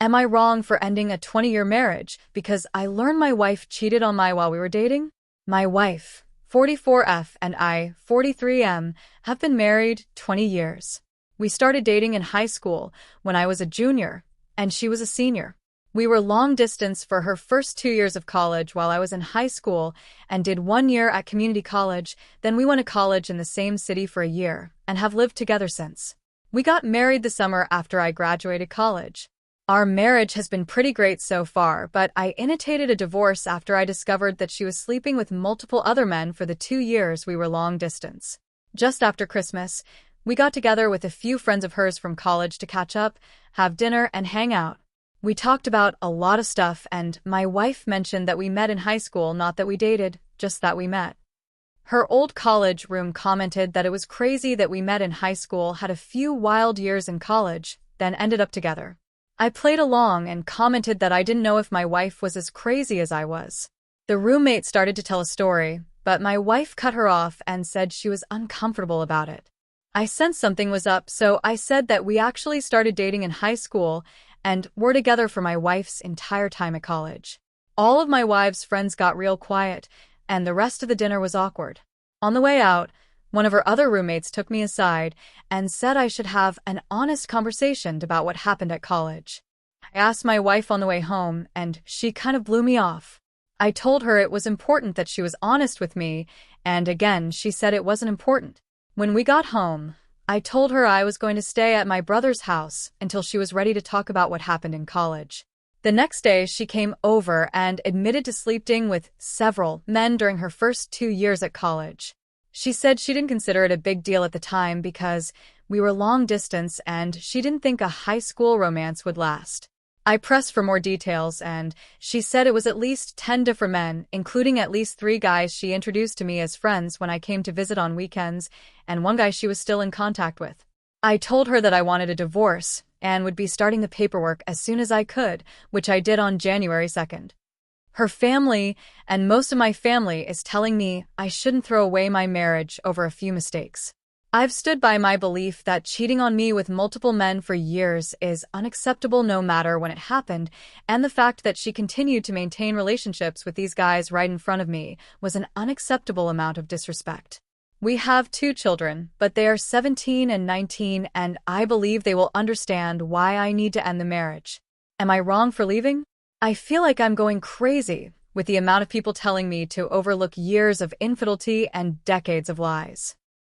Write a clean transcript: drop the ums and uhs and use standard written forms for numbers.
Am I wrong for ending a 20-year marriage because I learned my wife cheated on me while we were dating? My wife, 44F, and I, 43M, have been married 20 years. We started dating in high school when I was a junior and she was a senior. We were long distance for her first 2 years of college while I was in high school and did 1 year at community college. Then we went to college in the same city for a year and have lived together since. We got married the summer after I graduated college. Our marriage has been pretty great so far, but I initiated a divorce after I discovered that she was sleeping with multiple other men for the 2 years we were long distance. Just after Christmas, we got together with a few friends of hers from college to catch up, have dinner, and hang out. We talked about a lot of stuff, and my wife mentioned that we met in high school, not that we dated, just that we met. Her old college room commented that it was crazy that we met in high school, had a few wild years in college, then ended up together. I played along and commented that I didn't know if my wife was as crazy as I was. The roommate started to tell a story, but my wife cut her off and said she was uncomfortable about it. I sensed something was up, so I said that we actually started dating in high school and were together for my wife's entire time at college. All of my wife's friends got real quiet, and the rest of the dinner was awkward. On the way out, one of her other roommates took me aside and said I should have an honest conversation about what happened at college. I asked my wife on the way home, and she kind of blew me off. I told her it was important that she was honest with me, and again she said it wasn't important. When we got home, I told her I was going to stay at my brother's house until she was ready to talk about what happened in college. The next day, she came over and admitted to sleeping with several men during her first 2 years at college. She said she didn't consider it a big deal at the time because we were long distance and she didn't think a high school romance would last. I pressed for more details and she said it was at least 10 different men, including at least 3 guys she introduced to me as friends when I came to visit on weekends, and 1 guy she was still in contact with. I told her that I wanted a divorce and would be starting the paperwork as soon as I could, which I did on January 2nd. Her family and most of my family is telling me I shouldn't throw away my marriage over a few mistakes. I've stood by my belief that cheating on me with multiple men for years is unacceptable no matter when it happened, and the fact that she continued to maintain relationships with these guys right in front of me was an unacceptable amount of disrespect. We have 2 children, but they are 17 and 19, and I believe they will understand why I need to end the marriage. Am I wrong for leaving? I feel like I'm going crazy with the amount of people telling me to overlook years of infidelity and decades of lies.